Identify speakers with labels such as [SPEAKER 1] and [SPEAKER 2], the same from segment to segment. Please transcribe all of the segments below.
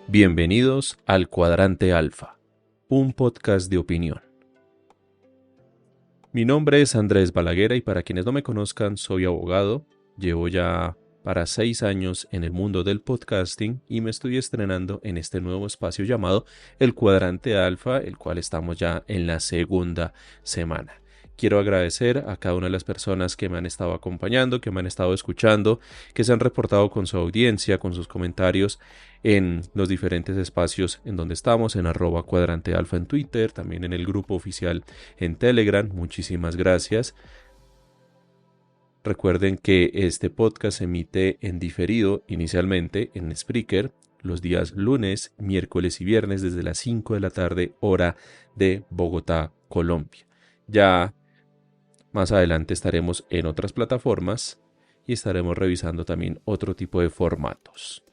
[SPEAKER 1] Bienvenidos al Cuadrante Alfa, un podcast de opinión. Mi nombre es Andrés Balaguer y para quienes no me conozcan, soy abogado. Llevo ya para 6 años en el mundo del podcasting y me estoy estrenando en este nuevo espacio llamado el Cuadrante Alfa, el cual estamos ya en la segunda semana. Quiero agradecer a cada una de las personas que me han estado acompañando, que me han estado escuchando, que se han reportado con su audiencia, con sus comentarios en los diferentes espacios en donde estamos, en @cuadrantealfa en Twitter, también en el grupo oficial en Telegram. Muchísimas gracias. Recuerden que este podcast se emite en diferido inicialmente en Spreaker los días lunes, miércoles y viernes desde las 5 de la tarde, hora de Bogotá, Colombia. Ya más adelante estaremos en otras plataformas y estaremos revisando también otro tipo de formatos.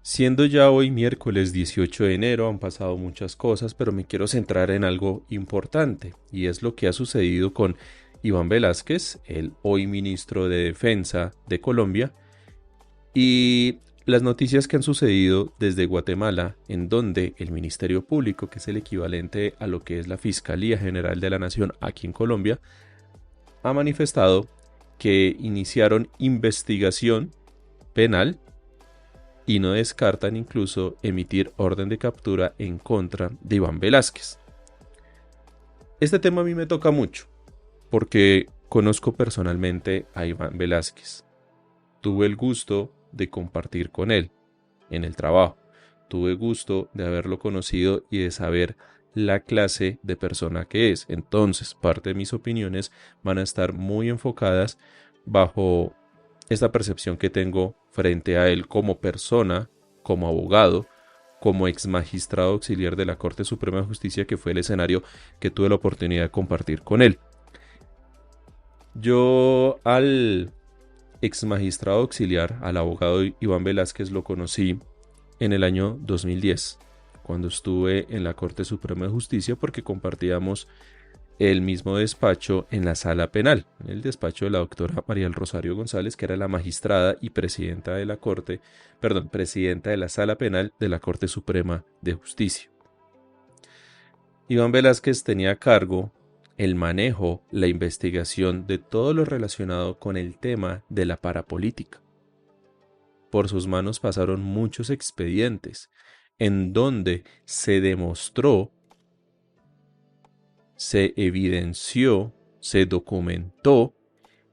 [SPEAKER 1] Siendo ya hoy miércoles 18 de enero, han pasado muchas cosas, pero me quiero centrar en algo importante, y es lo que ha sucedido con Iván Velásquez, el hoy ministro de Defensa de Colombia, y las noticias que han sucedido desde Guatemala, en donde el Ministerio Público, que es el equivalente a lo que es la Fiscalía General de la Nación aquí en Colombia, ha manifestado que iniciaron investigación penal y no descartan incluso emitir orden de captura en contra de Iván Velásquez. Este tema a mí me toca mucho, porque conozco personalmente a Iván Velásquez. Tuve el gusto de compartir con él en el trabajo. Tuve gusto de haberlo conocido y de saber la clase de persona que es. Entonces, parte de mis opiniones van a estar muy enfocadas bajo esta percepción que tengo frente a él como persona, como abogado, como ex magistrado auxiliar de la Corte Suprema de Justicia, que fue el escenario que tuve la oportunidad de compartir con él. Yo al ex magistrado auxiliar, al abogado Iván Velásquez, lo conocí en el año 2010, cuando estuve en la Corte Suprema de Justicia, porque compartíamos el mismo despacho en la sala penal, en el despacho de la doctora María del Rosario González, que era la magistrada y presidenta de la Corte, presidenta de la sala penal de la Corte Suprema de Justicia. Iván Velásquez tenía a cargo el manejo, la investigación de todo lo relacionado con el tema de la parapolítica. Por sus manos pasaron muchos expedientes en donde se demostró, se evidenció, se documentó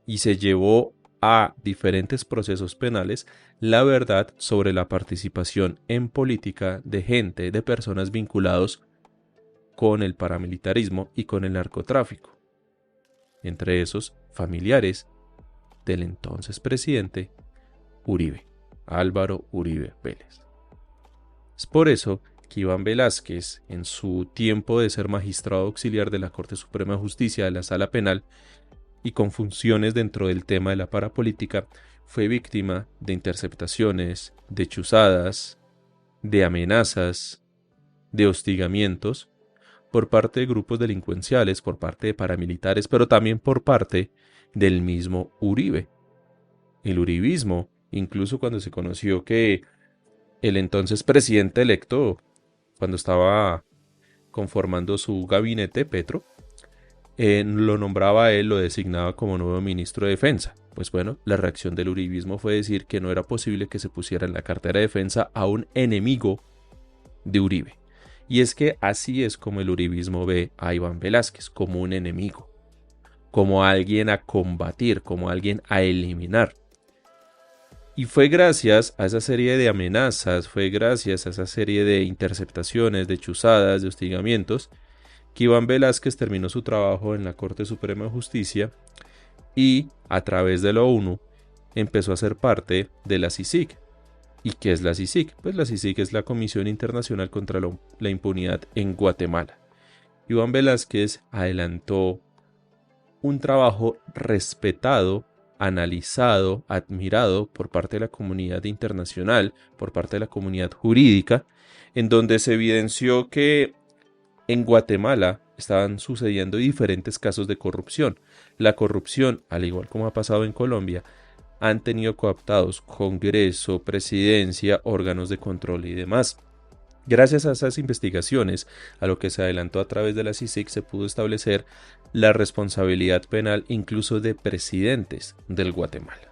[SPEAKER 1] y se llevó a diferentes procesos penales la verdad sobre la participación en política de gente, de personas vinculados con el paramilitarismo y con el narcotráfico, entre esos familiares del entonces presidente Uribe, Álvaro Uribe Vélez. Es por eso que Iván Velásquez, en su tiempo de ser magistrado auxiliar de la Corte Suprema de Justicia de la Sala Penal y con funciones dentro del tema de la parapolítica, fue víctima de interceptaciones, de chuzadas, de amenazas, de hostigamientos por parte de grupos delincuenciales, por parte de paramilitares, pero también por parte del mismo Uribe. El uribismo, incluso cuando se conoció que el entonces presidente electo, cuando estaba conformando su gabinete, Petro, lo nombraba a él, lo designaba como nuevo ministro de Defensa. Pues bueno, la reacción del uribismo fue decir que no era posible que se pusiera en la cartera de defensa a un enemigo de Uribe. Y es que así es como el uribismo ve a Iván Velásquez, como un enemigo, como alguien a combatir, como alguien a eliminar. Y fue gracias a esa serie de amenazas, fue gracias a esa serie de interceptaciones, de chuzadas, de hostigamientos, que Iván Velásquez terminó su trabajo en la Corte Suprema de Justicia y, a través de la ONU, empezó a ser parte de la CICIG. ¿Y qué es la CICIG? Pues la CICIG es la Comisión Internacional contra la Impunidad en Guatemala. Iván Velásquez adelantó un trabajo respetado, analizado, admirado por parte de la comunidad internacional, por parte de la comunidad jurídica, en donde se evidenció que en Guatemala estaban sucediendo diferentes casos de corrupción. La corrupción, al igual como ha pasado en Colombia, han tenido cooptados Congreso, Presidencia, órganos de control y demás. Gracias a esas investigaciones, a lo que se adelantó a través de la CICIG, se pudo establecer la responsabilidad penal incluso de presidentes del Guatemala.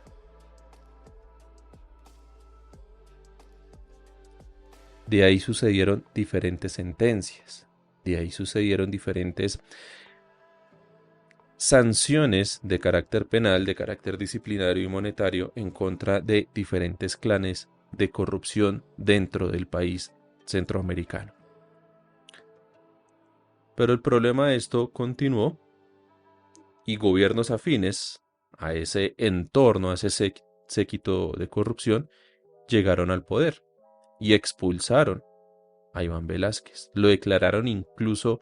[SPEAKER 1] De ahí sucedieron diferentes sentencias, de ahí sucedieron diferentes sanciones de carácter penal, de carácter disciplinario y monetario en contra de diferentes clanes de corrupción dentro del país centroamericano. Pero el problema de esto continuó y gobiernos afines a ese entorno, a ese séquito de corrupción, llegaron al poder y expulsaron a Iván Velásquez. Lo declararon incluso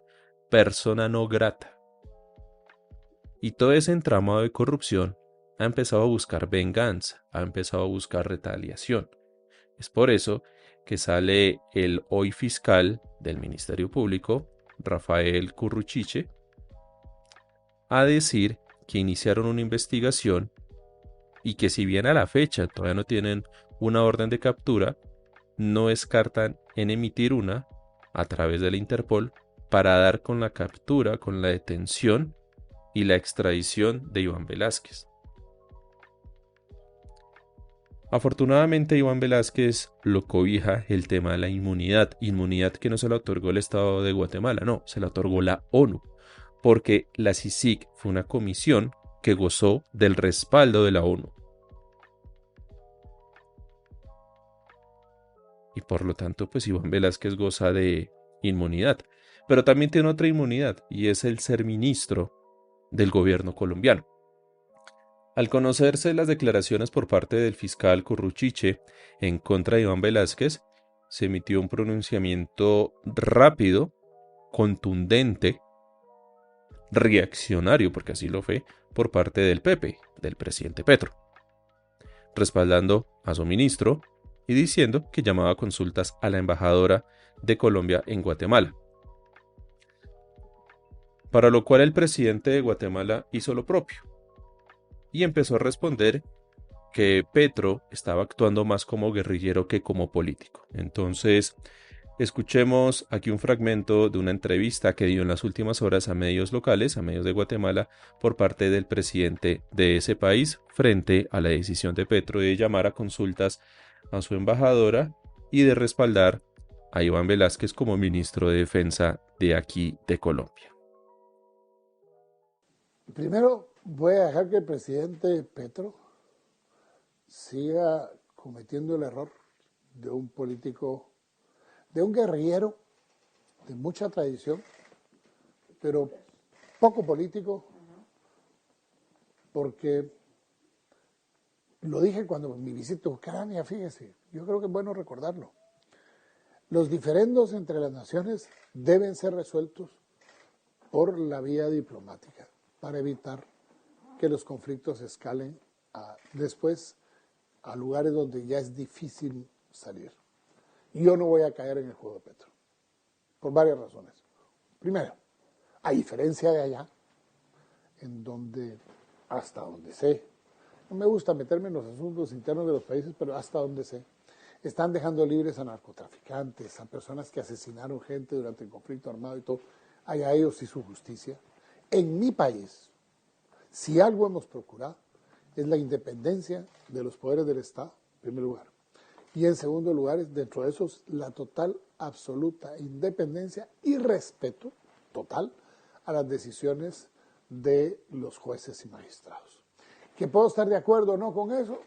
[SPEAKER 1] persona no grata. Y todo ese entramado de corrupción ha empezado a buscar venganza, ha empezado a buscar retaliación. Es por eso que sale el hoy fiscal del Ministerio Público, Rafael Curruchiche, a decir que iniciaron una investigación y que si bien a la fecha todavía no tienen una orden de captura, no descartan en emitir una a través de la Interpol para dar con la captura, con la detención y la extradición de Iván Velásquez. Afortunadamente Iván Velásquez lo cobija el tema de la inmunidad que no se la otorgó el Estado de Guatemala, no, se la otorgó la ONU, porque la CICIG fue una comisión que gozó del respaldo de la ONU. Y por lo tanto, pues Iván Velásquez goza de inmunidad. Pero también tiene otra inmunidad, y es el ser ministro del gobierno colombiano. Al conocerse las declaraciones por parte del fiscal Curruchiche en contra de Iván Velásquez, se emitió un pronunciamiento rápido, contundente, reaccionario, porque así lo fue, por parte del PP, del presidente Petro, respaldando a su ministro y diciendo que llamaba a consultas a la embajadora de Colombia en Guatemala. Para lo cual el presidente de Guatemala hizo lo propio y empezó a responder que Petro estaba actuando más como guerrillero que como político. Entonces, escuchemos aquí un fragmento de una entrevista que dio en las últimas horas a medios locales, a medios de Guatemala, por parte del presidente de ese país frente a la decisión de Petro de llamar a consultas a su embajadora y de respaldar a Iván Velásquez como ministro de Defensa de aquí de Colombia.
[SPEAKER 2] Primero, voy a dejar que el presidente Petro siga cometiendo el error de un político, de un guerrillero de mucha tradición, pero poco político, porque lo dije cuando mi visita a Ucrania, fíjese, yo creo que es bueno recordarlo. Los diferendos entre las naciones deben ser resueltos por la vía diplomática, para evitar que los conflictos escalen después a lugares donde ya es difícil salir. Yo no voy a caer en el juego de Petro, por varias razones. Primero, a diferencia de allá, en donde, hasta donde sé, no me gusta meterme en los asuntos internos de los países, pero hasta donde sé, están dejando libres a narcotraficantes, a personas que asesinaron gente durante el conflicto armado y todo. Allá ellos sí su justicia. En mi país, si algo hemos procurado, es la independencia de los poderes del Estado, en primer lugar. Y en segundo lugar, dentro de esos, la total, absoluta independencia y respeto total a las decisiones de los jueces y magistrados. ¿Que puedo estar de acuerdo o no con eso?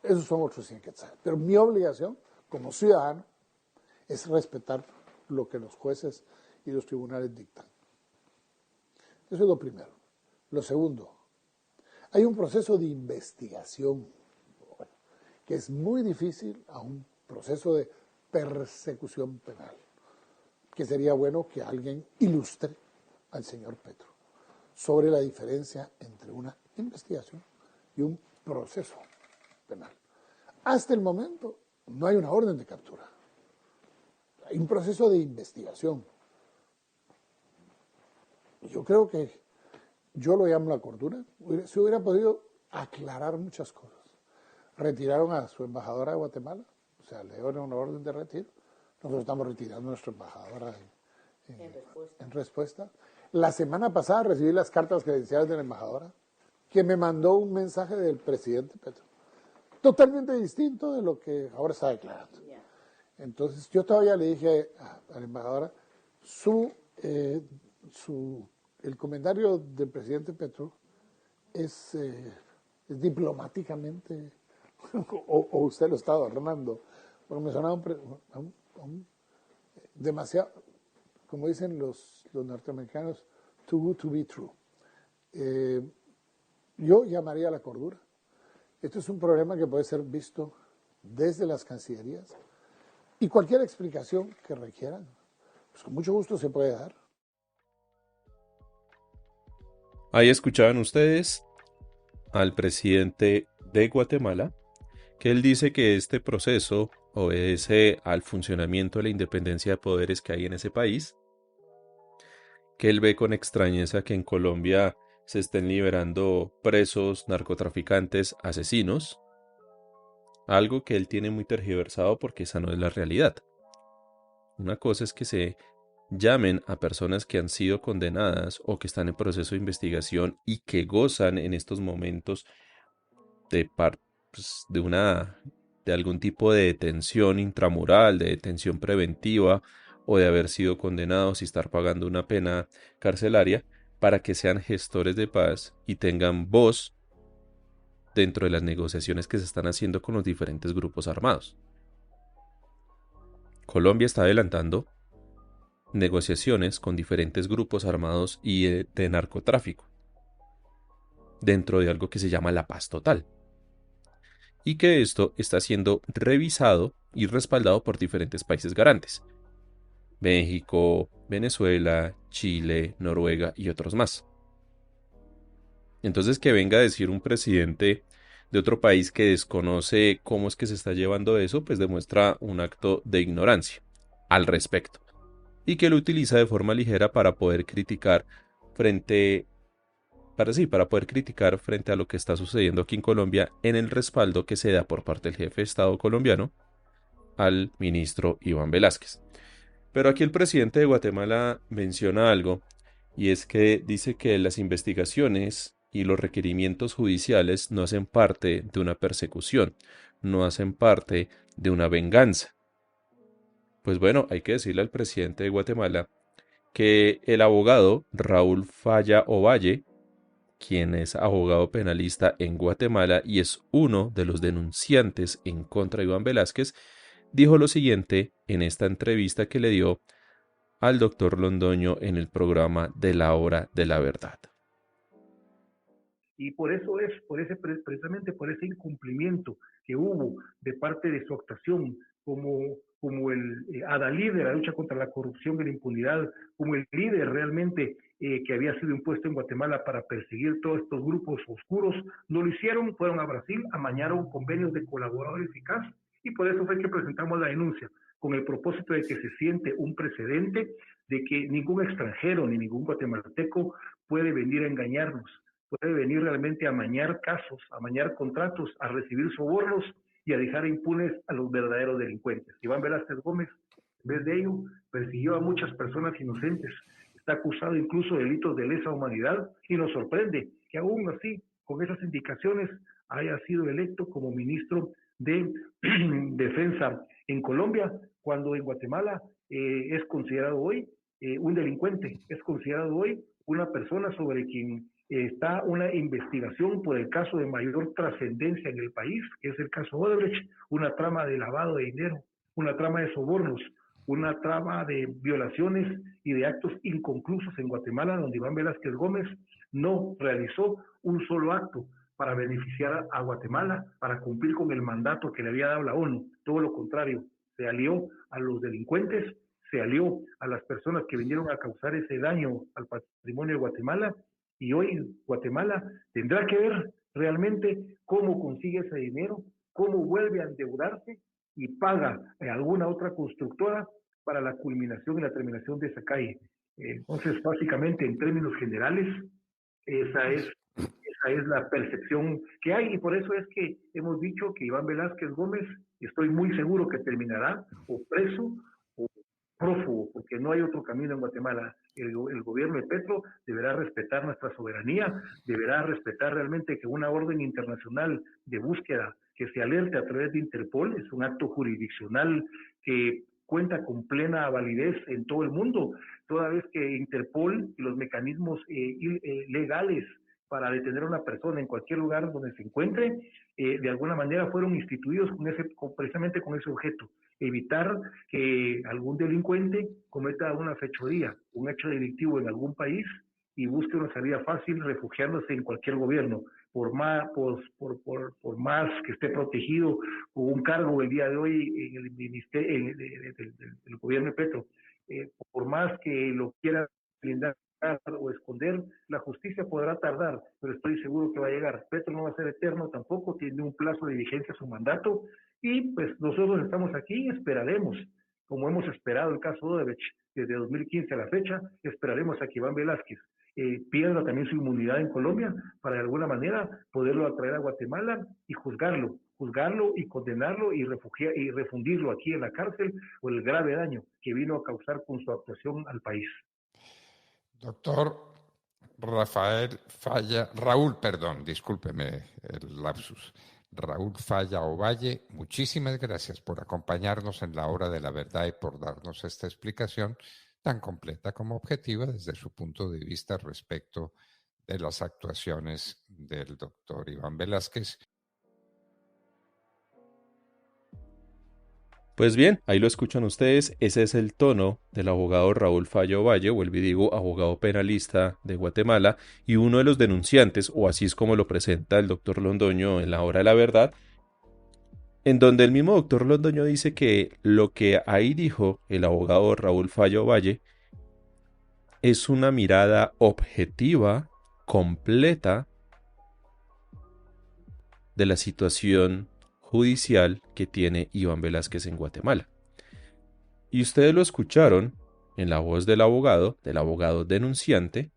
[SPEAKER 2] Esos son otros 100 quetzales. Pero mi obligación, como ciudadano, es respetar lo que los jueces y los tribunales dictan. Eso es lo primero. Lo segundo, hay un proceso de investigación que es muy difícil a un proceso de persecución penal, que sería bueno que alguien ilustre al señor Petro sobre la diferencia entre una investigación y un proceso penal. Hasta el momento no hay una orden de captura, hay un proceso de investigación. Yo creo que yo lo llamo la cordura, se hubiera podido aclarar muchas cosas. retiraron a su embajadora de Guatemala, o sea, le dieron una orden de retiro. Nosotros estamos retirando a nuestra embajadora en respuesta. La semana pasada recibí las cartas credenciales de la embajadora, que me mandó un mensaje del presidente Petro, totalmente distinto de lo que ahora está declarando. Entonces yo todavía le dije a la embajadora, el comentario del presidente Petro es diplomáticamente, o usted lo está adornando, porque me sonaba demasiado, como dicen los norteamericanos, too good to be true. Yo llamaría a la cordura. Esto es un problema que puede ser visto desde las cancillerías y cualquier explicación que requieran, pues con mucho gusto se puede dar.
[SPEAKER 1] Ahí escuchaban ustedes al presidente de Guatemala, que él dice que este proceso obedece al funcionamiento de la independencia de poderes que hay en ese país, que él ve con extrañeza que en Colombia se estén liberando presos, narcotraficantes, asesinos, algo que él tiene muy tergiversado porque esa no es la realidad. Una cosa es que se llamen a personas que han sido condenadas o que están en proceso de investigación y que gozan en estos momentos de, pues, de algún tipo de detención intramural, de detención preventiva o de haber sido condenados y estar pagando una pena carcelaria para que sean gestores de paz y tengan voz dentro de las negociaciones que se están haciendo con los diferentes grupos armados. Colombia está adelantando negociaciones con diferentes grupos armados y de narcotráfico dentro de algo que se llama la paz total, y que esto está siendo revisado y respaldado por diferentes países garantes: México, Venezuela, Chile, Noruega y otros más. Entonces, que venga a decir un presidente de otro país que desconoce cómo es que se está llevando eso, pues demuestra un acto de ignorancia al respecto, y que lo utiliza de forma ligera para poder criticar para poder criticar frente a lo que está sucediendo aquí en Colombia, en el respaldo que se da por parte del jefe de Estado colombiano al ministro Iván Velásquez. Pero aquí el presidente de Guatemala menciona algo, y es que dice que las investigaciones y los requerimientos judiciales no hacen parte de una persecución, no hacen parte de una venganza. Pues bueno, hay que decirle al presidente de Guatemala que el abogado Raúl Falla Ovalle, quien es abogado penalista en Guatemala y es uno de los denunciantes en contra de Iván Velásquez, dijo lo siguiente en esta entrevista que le dio al doctor Londoño en el programa de la Hora de la Verdad.
[SPEAKER 3] Y por eso precisamente por ese incumplimiento que hubo de parte de su actuación como el adalid de la lucha contra la corrupción y la impunidad, como el líder realmente que había sido impuesto en Guatemala para perseguir todos estos grupos oscuros, no lo hicieron, fueron a Brasil, amañaron convenios de colaborador eficaz, y por eso fue que presentamos la denuncia, con el propósito de que se siente un precedente de que ningún extranjero ni ningún guatemalteco puede venir a engañarnos, puede venir realmente a amañar casos, a amañar contratos, a recibir sobornos y a dejar impunes a los verdaderos delincuentes. Iván Velásquez Gómez, en vez de ello, persiguió a muchas personas inocentes, está acusado incluso de delitos de lesa humanidad, y nos sorprende que aún así, con esas indicaciones, haya sido electo como ministro de Defensa en Colombia, cuando en Guatemala es considerado hoy un delincuente, es considerado hoy una persona sobre quien está una investigación por el caso de mayor trascendencia en el país, que es el caso Odebrecht, una trama de lavado de dinero, una trama de sobornos, una trama de violaciones y de actos inconclusos en Guatemala, donde Iván Velásquez Gómez no realizó un solo acto para beneficiar a Guatemala, para cumplir con el mandato que le había dado la ONU. Todo lo contrario, se alió a los delincuentes, se alió a las personas que vinieron a causar ese daño al patrimonio de Guatemala, y hoy Guatemala tendrá que ver realmente cómo consigue ese dinero, cómo vuelve a endeudarse y paga alguna otra constructora para la culminación y la terminación de esa calle. Entonces, básicamente, en términos generales, esa es esa es la percepción que hay y por eso es que hemos dicho que Iván Velázquez Gómez, estoy muy seguro que terminará o preso o prófugo, porque no hay otro camino en Guatemala. El gobierno de Petro deberá respetar nuestra soberanía, deberá respetar realmente que una orden internacional de búsqueda que se alerte a través de Interpol es un acto jurisdiccional que cuenta con plena validez en todo el mundo, toda vez que Interpol y los mecanismos legales para detener a una persona en cualquier lugar donde se encuentre, de alguna manera fueron instituidos precisamente con ese objeto, evitar que algún delincuente cometa una fechoría, un hecho delictivo en algún país y busque una salida fácil refugiándose en cualquier gobierno, por más que esté protegido con un cargo el día de hoy en el ministerio del gobierno de Petro, por más que lo quiera blindar o esconder, la justicia podrá tardar, pero estoy seguro que va a llegar. Petro no va a ser eterno tampoco, tiene un plazo de vigencia su mandato y pues nosotros estamos aquí y esperaremos, como hemos esperado el caso Odebrecht desde 2015 a la fecha, esperaremos a que Iván Velázquez pierda también su inmunidad en Colombia para de alguna manera poderlo atraer a Guatemala y juzgarlo y condenarlo y refundirlo aquí en la cárcel por el grave daño que vino a causar con su actuación al país.
[SPEAKER 4] Doctor discúlpeme el lapsus. Raúl Falla Ovalle, muchísimas gracias por acompañarnos en la hora de la verdad y por darnos esta explicación tan completa como objetiva desde su punto de vista respecto de las actuaciones del doctor Iván Velázquez.
[SPEAKER 1] Pues bien, ahí lo escuchan ustedes, ese es el tono del abogado Raúl Falla Ovalle, vuelvo y digo, abogado penalista de Guatemala, y uno de los denunciantes, o así es como lo presenta el doctor Londoño en la hora de la verdad, en donde el mismo doctor Londoño dice que lo que ahí dijo el abogado Raúl Falla Ovalle es una mirada objetiva, completa, de la situación judicial que tiene Iván Velázquez en Guatemala. Y ustedes lo escucharon en la voz del abogado denunciante,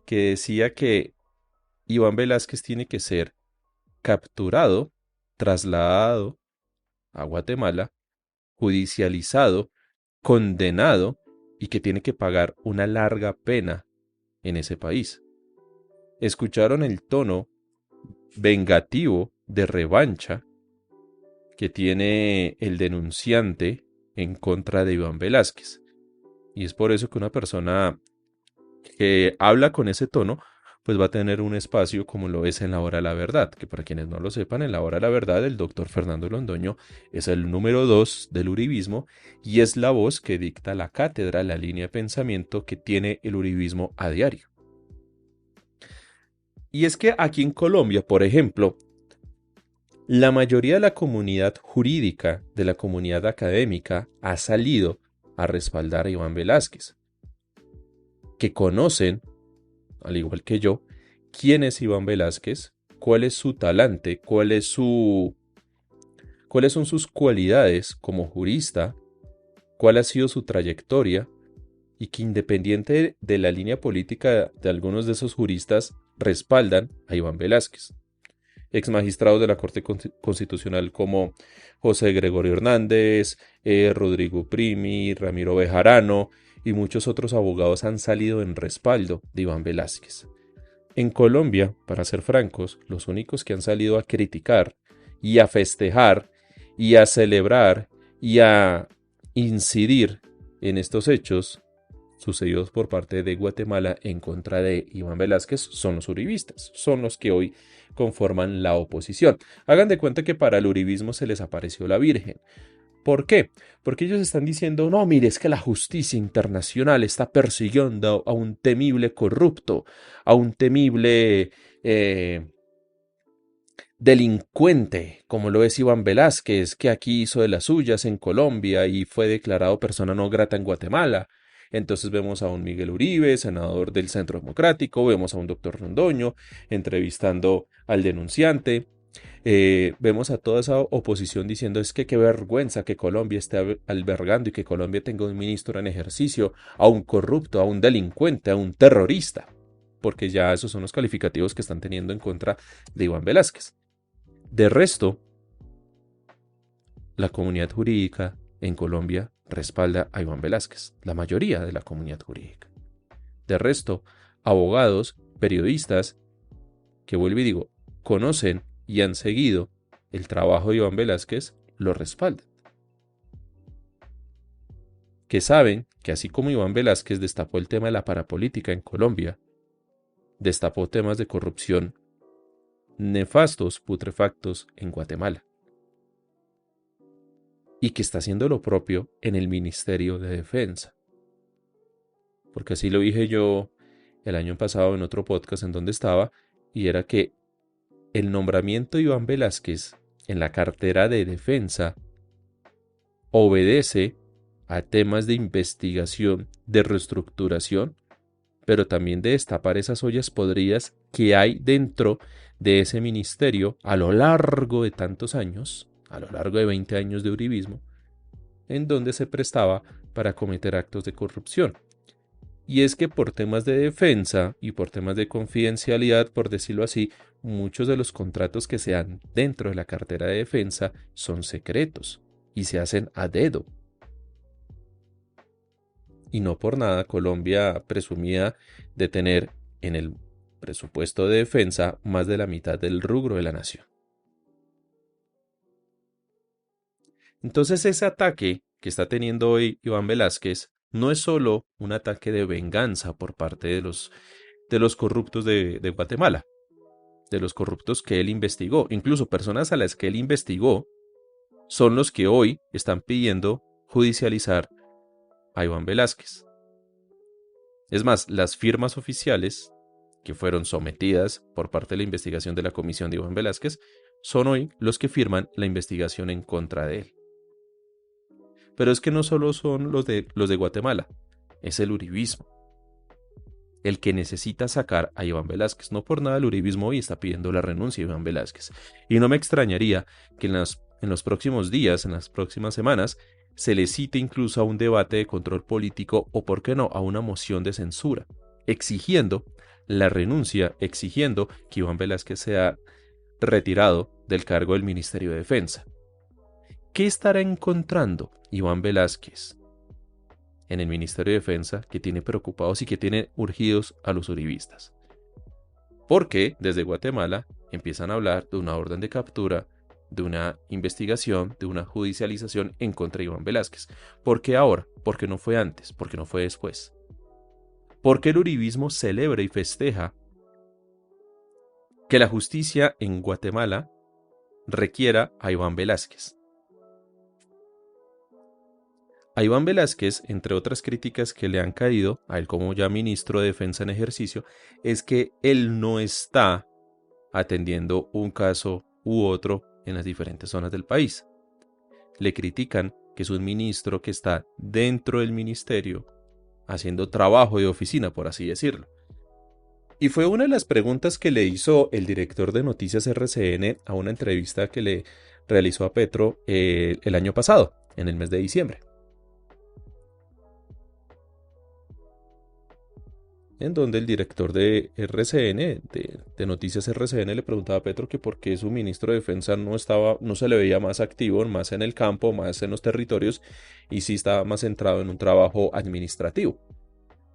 [SPEAKER 1] que decía que Iván Velázquez tiene que ser capturado, trasladado a Guatemala, judicializado, condenado y que tiene que pagar una larga pena en ese país. Escucharon el tono vengativo de revancha que tiene el denunciante en contra de Iván Velázquez. Y es por eso que una persona que habla con ese tono, pues va a tener un espacio como lo es en la hora de la verdad, que para quienes no lo sepan, en la hora de la verdad el doctor Fernando Londoño es el número 2 del uribismo y es la voz que dicta la cátedra, la línea de pensamiento que tiene el uribismo a diario. Y es que aquí en Colombia, por ejemplo, la mayoría de la comunidad jurídica, de la comunidad académica, ha salido a respaldar a Iván Velázquez, que conocen, al igual que yo, quién es Iván Velázquez, cuál es su talante, cuáles son sus cualidades como jurista, cuál ha sido su trayectoria, y que independiente de la línea política de algunos de esos juristas, respaldan a Iván Velázquez. Ex magistrados de la Corte Constitucional como José Gregorio Hernández, Rodrigo Primi, Ramiro Bejarano y muchos otros abogados han salido en respaldo de Iván Velázquez. En Colombia, para ser francos, los únicos que han salido a criticar y a festejar y a celebrar y a incidir en estos hechos sucedidos por parte de Guatemala en contra de Iván Velázquez son los uribistas, son los que hoy conforman la oposición. Hagan de cuenta que para el uribismo se les apareció la Virgen. ¿Por qué? Porque ellos están diciendo, no, mire, es que la justicia internacional está persiguiendo a un temible corrupto, a un temible delincuente, como lo es Iván Velázquez, que aquí hizo de las suyas en Colombia y fue declarado persona no grata en Guatemala. Entonces vemos a un Miguel Uribe, senador del Centro Democrático, vemos a un doctor Londoño entrevistando al denunciante, vemos a toda esa oposición diciendo es que qué vergüenza que Colombia esté albergando y que Colombia tenga un ministro en ejercicio, a un corrupto, a un delincuente, a un terrorista. porque ya esos son los calificativos que están teniendo en contra de Iván Velásquez. De resto, la comunidad jurídica en Colombia respalda a Iván Velásquez, la mayoría de la comunidad jurídica. De resto, abogados, periodistas, que vuelvo y digo, conocen y han seguido el trabajo de Iván Velásquez, lo respaldan. Que saben que así como Iván Velásquez destapó el tema de la parapolítica en Colombia, destapó temas de corrupción nefastos, putrefactos en Guatemala. Y que está haciendo lo propio en el Ministerio de Defensa. Porque así lo dije yo el año pasado en otro podcast en donde estaba, y era que el nombramiento de Iván Velásquez en la cartera de defensa obedece a temas de investigación, de reestructuración, pero también de destapar esas ollas podridas que hay dentro de ese ministerio a lo largo de tantos años, a lo largo de 20 años de uribismo, en donde se prestaba para cometer actos de corrupción. Y es que por temas de defensa y por temas de confidencialidad, por decirlo así, muchos de los contratos que se dan dentro de la cartera de defensa son secretos y se hacen a dedo. Y no por nada Colombia presumía de tener en el presupuesto de defensa más de la mitad del rubro de la nación. Entonces ese ataque que está teniendo hoy Iván Velásquez no es solo un ataque de venganza por parte de los corruptos de Guatemala, de los corruptos que él investigó. Incluso personas a las que él investigó son los que hoy están pidiendo judicializar a Iván Velásquez. Es más, las firmas oficiales que fueron sometidas por parte de la investigación de la comisión de Iván Velásquez son hoy los que firman la investigación en contra de él. Pero es que no solo son los de Guatemala, es el uribismo el que necesita sacar a Iván Velásquez. No por nada el uribismo hoy está pidiendo la renuncia de Iván Velásquez. Y no me extrañaría que en los próximos días, en las próximas semanas, se le cite incluso a un debate de control político o, por qué no, a una moción de censura, exigiendo la renuncia, exigiendo que Iván Velásquez sea retirado del cargo del Ministerio de Defensa. ¿Qué estará encontrando Iván Velásquez en el Ministerio de Defensa que tiene preocupados y que tiene urgidos a los uribistas? Porque desde Guatemala empiezan a hablar de una orden de captura, de una investigación, de una judicialización en contra de Iván Velásquez. ¿Por qué ahora? ¿Por qué no fue antes? ¿Por qué no fue después? Porque el uribismo celebra y festeja que la justicia en Guatemala requiera a Iván Velásquez. A Iván Velásquez, entre otras críticas que le han caído a él como ya ministro de Defensa en ejercicio, es que él no está atendiendo un caso u otro en las diferentes zonas del país. Le critican que es un ministro que está dentro del ministerio haciendo trabajo de oficina, por así decirlo. Y fue una de las preguntas que le hizo el director de Noticias RCN a una entrevista que le realizó a Petro el año pasado, en el mes de diciembre. En donde el director de RCN, de Noticias RCN, le preguntaba a Petro que por qué su ministro de Defensa no se le veía más activo, más en el campo, más en los territorios, y sí estaba más centrado en un trabajo administrativo.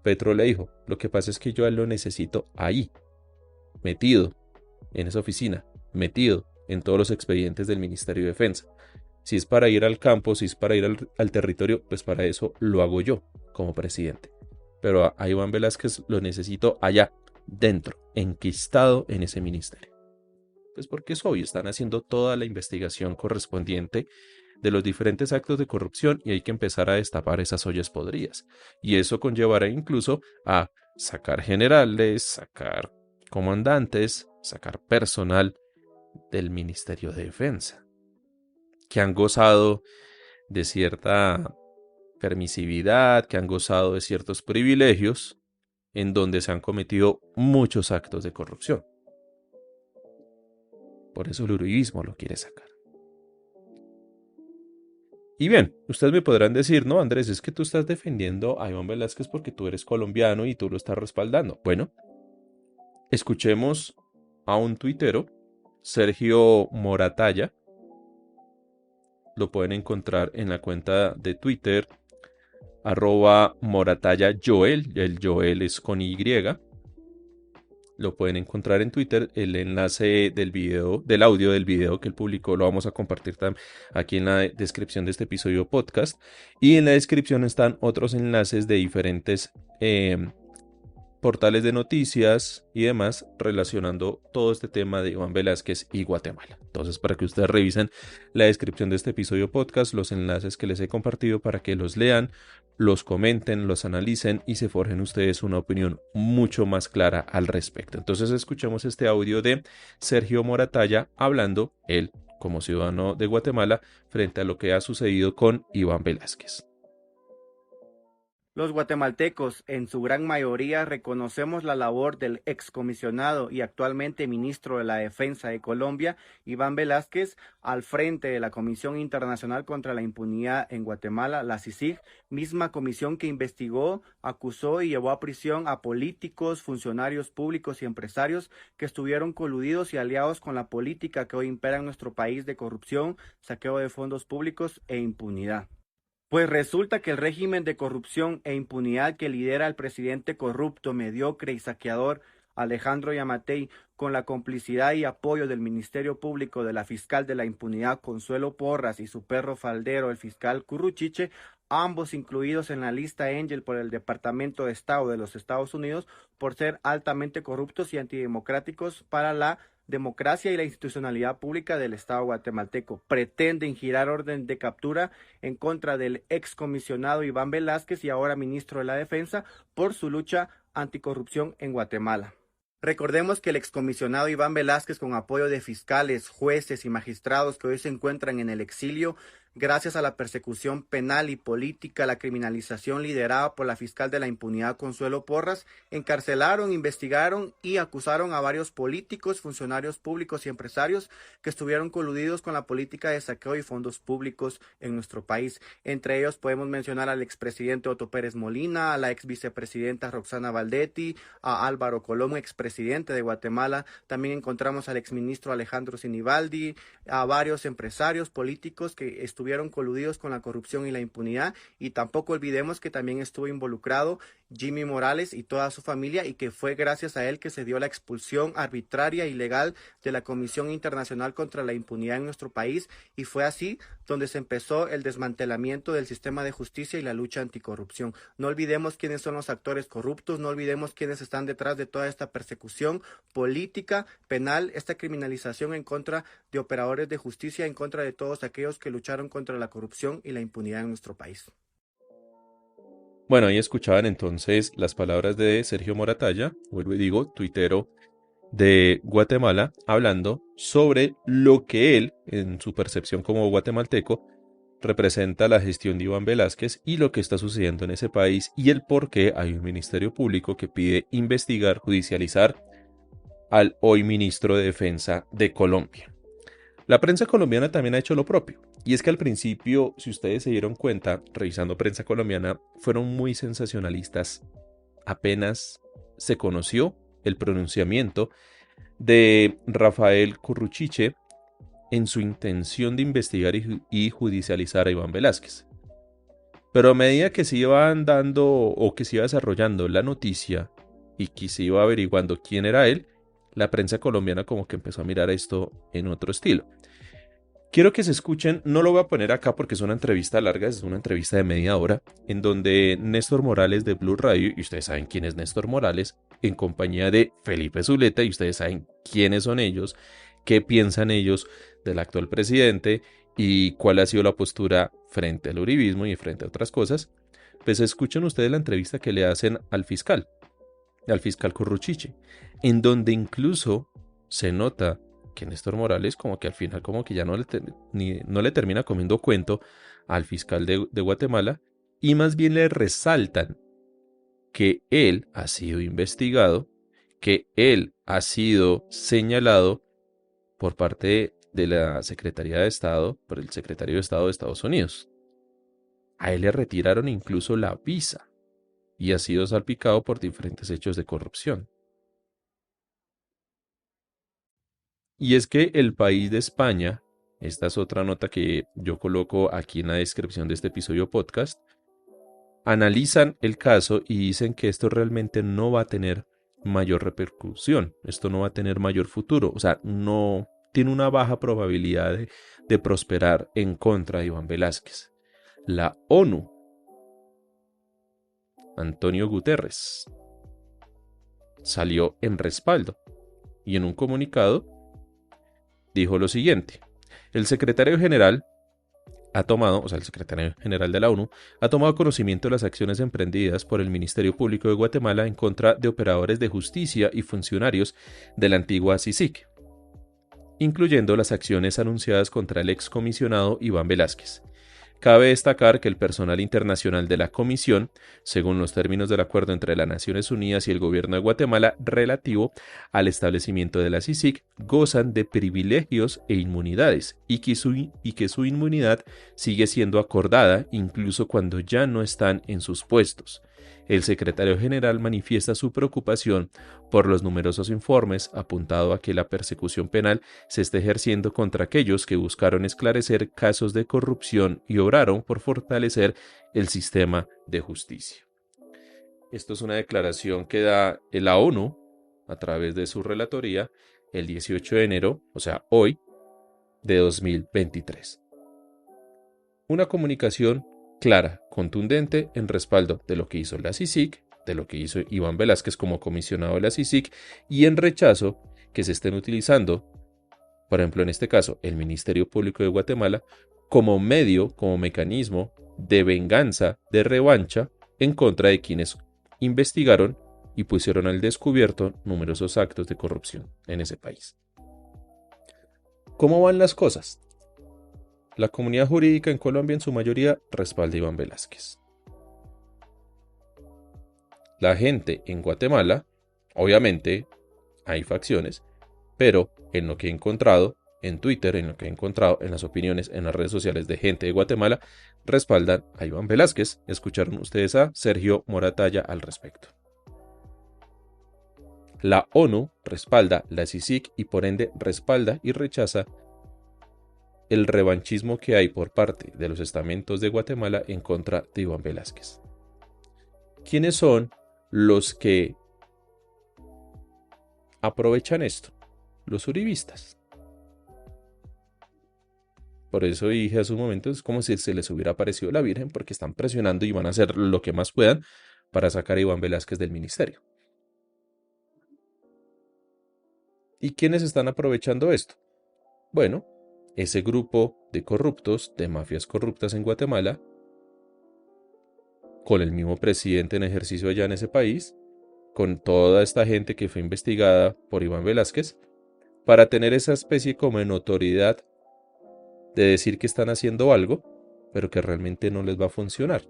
[SPEAKER 1] Petro le dijo, lo que pasa es que yo a él lo necesito ahí, metido en esa oficina, metido en todos los expedientes del Ministerio de Defensa. Si es para ir al campo, si es para ir al territorio, pues para eso lo hago yo, como presidente. Pero a Iván Velásquez lo necesito allá, dentro, enquistado en ese ministerio. Pues porque es obvio, están haciendo toda la investigación correspondiente de los diferentes actos de corrupción y hay que empezar a destapar esas ollas podridas. Y eso conllevará incluso a sacar generales, sacar comandantes, sacar personal del Ministerio de Defensa, que han gozado de cierta permisividad, que han gozado de ciertos privilegios, en donde se han cometido muchos actos de corrupción. Por eso el uribismo lo quiere sacar. Y bien, ustedes me podrán decir, no, Andrés, es que tú estás defendiendo a Iván Velásquez porque tú eres colombiano y tú lo estás respaldando. Bueno, escuchemos a un tuitero, Sergio Moratalla. Lo pueden encontrar en la cuenta de Twitter, @MoratallaJoel. El Joel es con Y. Lo pueden encontrar en Twitter. El enlace del audio del video que él publicó, lo vamos a compartir aquí en la descripción de este episodio podcast. Y en la descripción están otros enlaces de diferentes portales de noticias y demás relacionando todo este tema de Iván Velásquez y Guatemala. Entonces, para que ustedes revisen la descripción de este episodio podcast, los enlaces que les he compartido para que los lean, los comenten, los analicen y se forjen ustedes una opinión mucho más clara al respecto. Entonces, escuchemos este audio de Sergio Moratalla hablando, él como ciudadano de Guatemala, frente a lo que ha sucedido con Iván Velásquez.
[SPEAKER 5] Los guatemaltecos, en su gran mayoría, reconocemos la labor del excomisionado y actualmente ministro de la Defensa de Colombia, Iván Velásquez, al frente de la Comisión Internacional contra la Impunidad en Guatemala, la CICIG, misma comisión que investigó, acusó y llevó a prisión a políticos, funcionarios públicos y empresarios que estuvieron coludidos y aliados con la política que hoy impera en nuestro país de corrupción, saqueo de fondos públicos e impunidad. Pues resulta que el régimen de corrupción e impunidad que lidera el presidente corrupto, mediocre y saqueador Alejandro Yamatei, con la complicidad y apoyo del Ministerio Público, de la fiscal de la impunidad Consuelo Porras y su perro faldero, el fiscal Curruchiche, ambos incluidos en la lista Angel por el Departamento de Estado de los Estados Unidos por ser altamente corruptos y antidemocráticos para la democracia y la institucionalidad pública del Estado guatemalteco. Pretenden girar orden de captura en contra del excomisionado Iván Velásquez y ahora ministro de la Defensa por su lucha anticorrupción en Guatemala. Recordemos que el excomisionado Iván Velásquez, con apoyo de fiscales, jueces y magistrados que hoy se encuentran en el exilio, gracias a la persecución penal y política, la criminalización liderada por la fiscal de la impunidad Consuelo Porras, encarcelaron, investigaron y acusaron a varios políticos, funcionarios públicos y empresarios que estuvieron coludidos con la política de saqueo y fondos públicos en nuestro país. Entre ellos podemos mencionar al expresidente Otto Pérez Molina, a la ex vicepresidenta Roxana Valdetti, a Álvaro Colom, expresidente de Guatemala. También encontramos al exministro Alejandro Sinibaldi, a varios empresarios políticos que estuvieron coludidos con la corrupción y la impunidad, y tampoco olvidemos que también estuvo involucrado Jimmy Morales y toda su familia, y que fue gracias a él que se dio la expulsión arbitraria e ilegal de la Comisión Internacional contra la Impunidad en nuestro país, y fue así donde se empezó el desmantelamiento del sistema de justicia y la lucha anticorrupción. No olvidemos quiénes son los actores corruptos, no olvidemos quiénes están detrás de toda esta persecución política, penal, esta criminalización en contra de operadores de justicia, en contra de todos aquellos que lucharon contra la corrupción y la impunidad en nuestro país.
[SPEAKER 1] Bueno, ahí escuchaban entonces las palabras de Sergio Moratalla, vuelvo y digo, tuitero de Guatemala, hablando sobre lo que él, en su percepción como guatemalteco, representa la gestión de Iván Velásquez y lo que está sucediendo en ese país y el por qué hay un ministerio público que pide investigar, judicializar al hoy ministro de Defensa de Colombia. La prensa colombiana también ha hecho lo propio. Y es que al principio, si ustedes se dieron cuenta, revisando prensa colombiana, fueron muy sensacionalistas. Apenas se conoció el pronunciamiento de Rafael Curruchiche en su intención de investigar y judicializar a Iván Velásquez. Pero a medida que se iban dando o que se iba desarrollando la noticia y que se iba averiguando quién era él, la prensa colombiana como que empezó a mirar esto en otro estilo. Quiero que se escuchen, no lo voy a poner acá porque es una entrevista larga, es una entrevista de media hora, en donde Néstor Morales de Blue Radio, y ustedes saben quién es Néstor Morales, en compañía de Felipe Zuleta, y ustedes saben quiénes son ellos, qué piensan ellos del actual presidente y cuál ha sido la postura frente al uribismo y frente a otras cosas. Pues escuchen ustedes la entrevista que le hacen al fiscal Curruchiche, en donde incluso se nota que Néstor Morales como que al final como que ya no le termina comiendo cuento al fiscal de Guatemala, y más bien le resaltan que él ha sido investigado, que él ha sido señalado por parte de la Secretaría de Estado, por el secretario de Estado de Estados Unidos. A él le retiraron incluso la visa y ha sido salpicado por diferentes hechos de corrupción. Y es que el país de España, esta es otra nota que yo coloco aquí en la descripción de este episodio podcast, analizan el caso y dicen que esto realmente no va a tener mayor repercusión, esto no va a tener mayor futuro, o sea, no tiene una baja probabilidad de prosperar en contra de Iván Velásquez. La ONU, Antonio Guterres, salió en respaldo y en un comunicado dijo lo siguiente: el secretario general el secretario general de la ONU ha tomado conocimiento de las acciones emprendidas por el Ministerio Público de Guatemala en contra de operadores de justicia y funcionarios de la antigua CICIG, incluyendo las acciones anunciadas contra el excomisionado Iván Velásquez. Cabe destacar que el personal internacional de la comisión, según los términos del acuerdo entre las Naciones Unidas y el gobierno de Guatemala relativo al establecimiento de la CICIG, gozan de privilegios e inmunidades y que su inmunidad sigue siendo acordada incluso cuando ya no están en sus puestos. El secretario general manifiesta su preocupación por los numerosos informes apuntado a que la persecución penal se está ejerciendo contra aquellos que buscaron esclarecer casos de corrupción y obraron por fortalecer el sistema de justicia. Esto es una declaración que da la ONU a través de su relatoría el 18 de enero, o sea, hoy, de 2023. Una comunicación clara, contundente en respaldo de lo que hizo la CICIG, de lo que hizo Iván Velásquez como comisionado de la CICIG y en rechazo que se estén utilizando, por ejemplo en este caso, el Ministerio Público de Guatemala como medio, como mecanismo de venganza, de revancha en contra de quienes investigaron y pusieron al descubierto numerosos actos de corrupción en ese país. ¿Cómo van las cosas? La comunidad jurídica en Colombia en su mayoría respalda a Iván Velásquez. La gente en Guatemala, obviamente hay facciones, pero en lo que he encontrado en Twitter, en lo que he encontrado en las opiniones en las redes sociales de gente de Guatemala, respaldan a Iván Velásquez. Escucharon ustedes a Sergio Moratalla al respecto. La ONU respalda la CICIG y por ende respalda y rechaza el revanchismo que hay por parte de los estamentos de Guatemala en contra de Iván Velásquez. ¿Quiénes son los que aprovechan esto? Los uribistas. Por eso dije hace un momento, es como si se les hubiera aparecido la Virgen, porque están presionando y van a hacer lo que más puedan para sacar a Iván Velásquez del ministerio. ¿Y quiénes están aprovechando esto? Bueno, ese grupo de corruptos, de mafias corruptas en Guatemala, con el mismo presidente en ejercicio allá en ese país, con toda esta gente que fue investigada por Iván Velásquez, para tener esa especie como de notoriedad de decir que están haciendo algo, pero que realmente no les va a funcionar.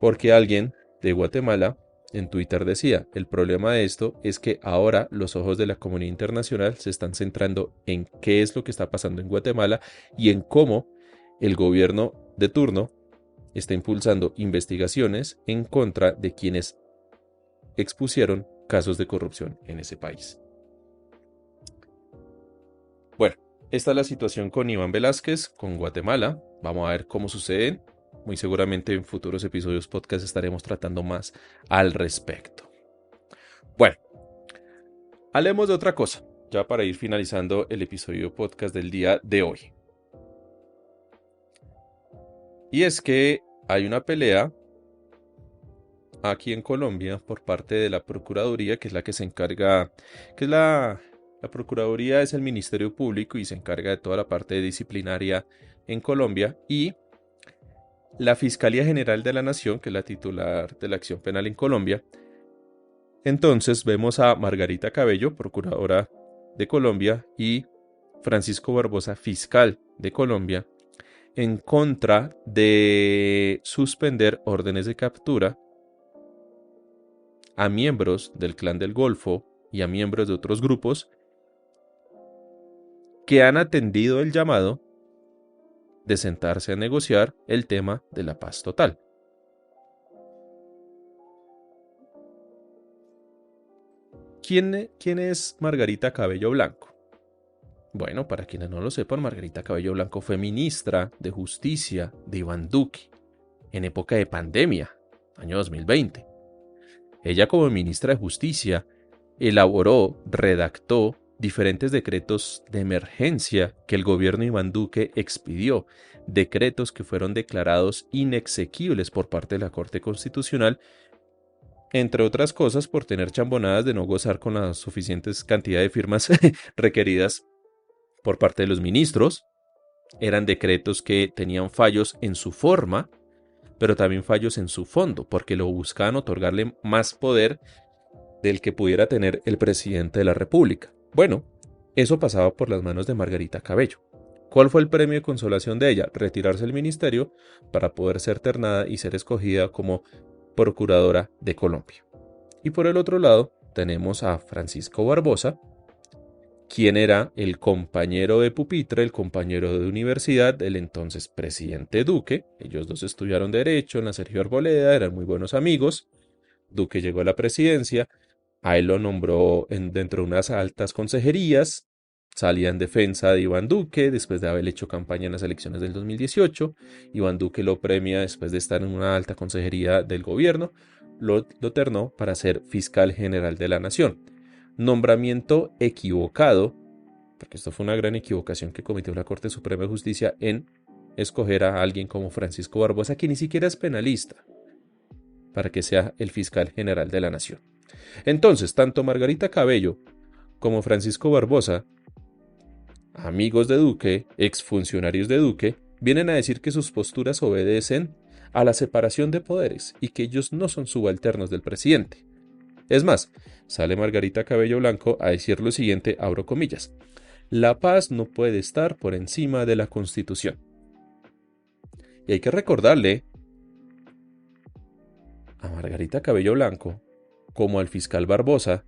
[SPEAKER 1] Porque alguien de Guatemala en Twitter decía, el problema de esto es que ahora los ojos de la comunidad internacional se están centrando en qué es lo que está pasando en Guatemala y en cómo el gobierno de turno está impulsando investigaciones en contra de quienes expusieron casos de corrupción en ese país. Bueno, esta es la situación con Iván Velásquez, con Guatemala. Vamos a ver cómo sucede. Muy seguramente en futuros episodios podcast estaremos tratando más al respecto. Bueno, hablemos de otra cosa, ya para ir finalizando el episodio podcast del día de hoy. Y es que hay una pelea aquí en Colombia por parte de la Procuraduría, que es la que se encarga, que es la Procuraduría es el Ministerio Público y se encarga de toda la parte disciplinaria en Colombia, y la Fiscalía General de la Nación, que es la titular de la acción penal en Colombia. Entonces vemos a Margarita Cabello, procuradora de Colombia, y Francisco Barbosa, fiscal de Colombia, en contra de suspender órdenes de captura a miembros del Clan del Golfo y a miembros de otros grupos que han atendido el llamado de sentarse a negociar el tema de la paz total. ¿Quién es Margarita Cabello Blanco? Bueno, para quienes no lo sepan, Margarita Cabello Blanco fue ministra de Justicia de Iván Duque en época de pandemia, año 2020. Ella, como ministra de Justicia, elaboró, redactó diferentes decretos de emergencia que el gobierno de Iván Duque expidió, decretos que fueron declarados inexequibles por parte de la Corte Constitucional, entre otras cosas por tener chambonadas de no gozar con la suficiente cantidad de firmas requeridas por parte de los ministros. Eran decretos que tenían fallos en su forma, pero también fallos en su fondo, porque lo buscaban otorgarle más poder del que pudiera tener el presidente de la República. Bueno, eso pasaba por las manos de Margarita Cabello. ¿Cuál fue el premio de consolación de ella? Retirarse del ministerio para poder ser ternada y ser escogida como procuradora de Colombia. Y por el otro lado tenemos a Francisco Barbosa, quien era el compañero de pupitre, el compañero de universidad del entonces presidente Duque. Ellos dos estudiaron Derecho en la Sergio Arboleda, eran muy buenos amigos. Duque llegó a la presidencia, a él lo nombró dentro de unas altas consejerías, salía en defensa de Iván Duque después de haber hecho campaña en las elecciones del 2018. Iván Duque lo premia después de estar en una alta consejería del gobierno, lo ternó para ser fiscal general de la nación. Nombramiento equivocado, porque esto fue una gran equivocación que cometió la Corte Suprema de Justicia en escoger a alguien como Francisco Barbosa, que ni siquiera es penalista, para que sea el fiscal general de la nación. Entonces, tanto Margarita Cabello como Francisco Barbosa, amigos de Duque, exfuncionarios de Duque, vienen a decir que sus posturas obedecen a la separación de poderes y que ellos no son subalternos del presidente. Es más, sale Margarita Cabello Blanco a decir lo siguiente, abro comillas: la paz no puede estar por encima de la Constitución. Y hay que recordarle a Margarita Cabello Blanco, como al fiscal Barbosa,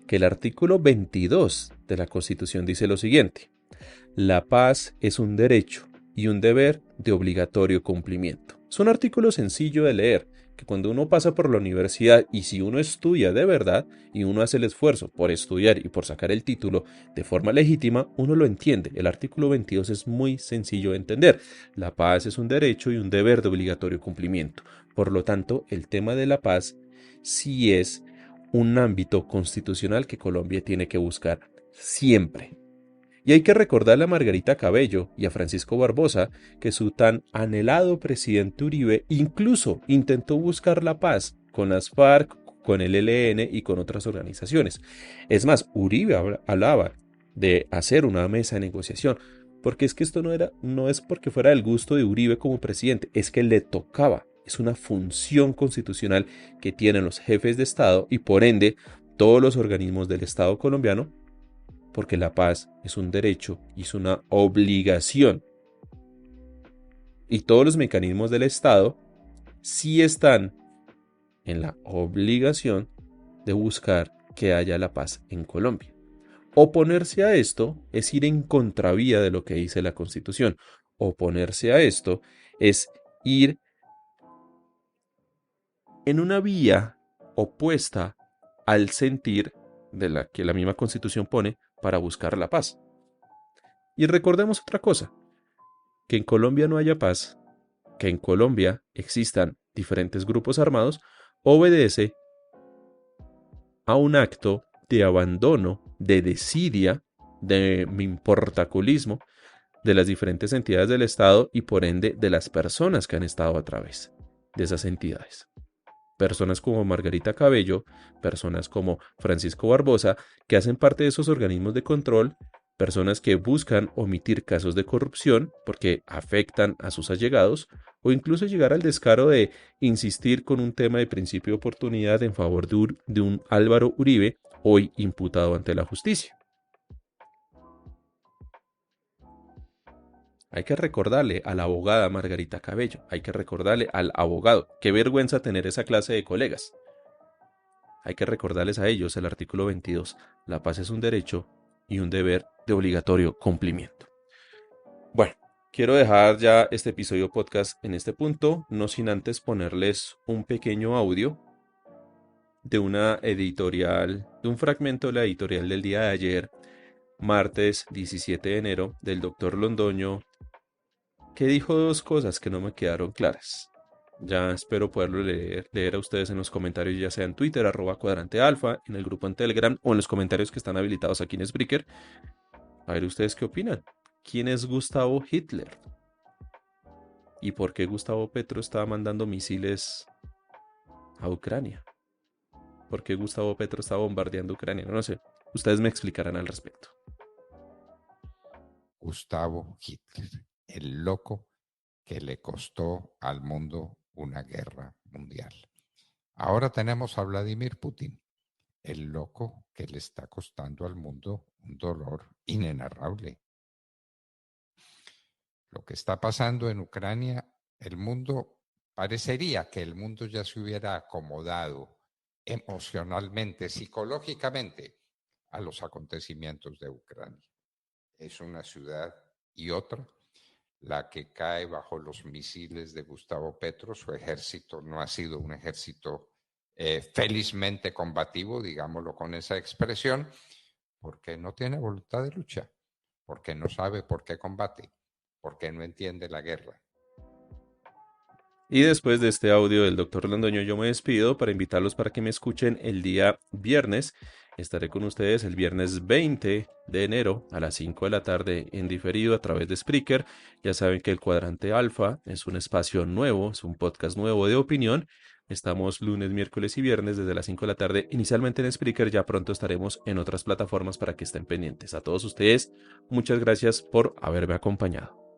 [SPEAKER 1] que el artículo 22 de la Constitución dice lo siguiente: la paz es un derecho y un deber de obligatorio cumplimiento. Es un artículo sencillo de leer, que cuando uno pasa por la universidad y si uno estudia de verdad y uno hace el esfuerzo por estudiar y por sacar el título de forma legítima, uno lo entiende. El artículo 22 es muy sencillo de entender. La paz es un derecho y un deber de obligatorio cumplimiento. Por lo tanto, el tema de la paz sí es un ámbito constitucional que Colombia tiene que buscar siempre. Y hay que recordarle a Margarita Cabello y a Francisco Barbosa que su tan anhelado presidente Uribe incluso intentó buscar la paz con las FARC, con el ELN y con otras organizaciones. Es más, Uribe hablaba de hacer una mesa de negociación, porque es que esto no es porque fuera del gusto de Uribe como presidente, es que le tocaba. Es una función constitucional que tienen los jefes de Estado y por ende todos los organismos del Estado colombiano, porque la paz es un derecho y es una obligación. Y todos los mecanismos del Estado sí están en la obligación de buscar que haya la paz en Colombia. Oponerse a esto es ir en contravía de lo que dice la Constitución. Oponerse a esto es ir en una vía opuesta al sentir de la que la misma Constitución pone para buscar la paz. Y recordemos otra cosa, que en Colombia no haya paz, que en Colombia existan diferentes grupos armados, obedece a un acto de abandono, de desidia, de importaculismo de las diferentes entidades del Estado y por ende de las personas que han estado a través de esas entidades. Personas como Margarita Cabello, personas como Francisco Barbosa, que hacen parte de esos organismos de control, personas que buscan omitir casos de corrupción porque afectan a sus allegados, o incluso llegar al descaro de insistir con un tema de principio de oportunidad en favor de un Álvaro Uribe, hoy imputado ante la justicia. Hay que recordarle a la abogada Margarita Cabello, hay que recordarle al abogado, qué vergüenza tener esa clase de colegas. Hay que recordarles a ellos el artículo 22, la paz es un derecho y un deber de obligatorio cumplimiento. Bueno, quiero dejar ya este episodio podcast en este punto, no sin antes ponerles un pequeño audio de una editorial, de un fragmento de la editorial del día de ayer, martes 17 de enero del doctor Londoño, que dijo dos cosas que no me quedaron claras. Ya espero poderlo leer a ustedes en los comentarios, ya sea en Twitter, @cuadrantealfa, en el grupo en Telegram o en los comentarios que están habilitados aquí en Spreaker. A ver ustedes qué opinan. ¿Quién es Gustavo Hitler? ¿Y por qué Gustavo Petro estaba mandando misiles a Ucrania? ¿Por qué Gustavo Petro estaba bombardeando Ucrania? No sé. Ustedes me explicarán al respecto.
[SPEAKER 4] Gustavo Hitler, el loco que le costó al mundo una guerra mundial. Ahora tenemos a Vladimir Putin, el loco que le está costando al mundo un dolor inenarrable. Lo que está pasando en Ucrania, parecería que el mundo ya se hubiera acomodado emocionalmente, psicológicamente, a los acontecimientos de Ucrania. Es una ciudad y otra la que cae bajo los misiles de Gustavo Petro. Su ejército no ha sido un ejército felizmente combativo, digámoslo con esa expresión, porque no tiene voluntad de lucha, porque no sabe por qué combate, porque no entiende la guerra.
[SPEAKER 1] Y después de este audio del doctor Londoño, yo me despido para invitarlos para que me escuchen el día viernes. Estaré con ustedes el viernes 20 de enero a las 5 de la tarde en diferido a través de Spreaker. Ya saben que el Cuadrante Alfa es un espacio nuevo, es un podcast nuevo de opinión. Estamos lunes, miércoles y viernes desde las 5 de la tarde, inicialmente en Spreaker, ya pronto estaremos en otras plataformas para que estén pendientes. A todos ustedes, muchas gracias por haberme acompañado.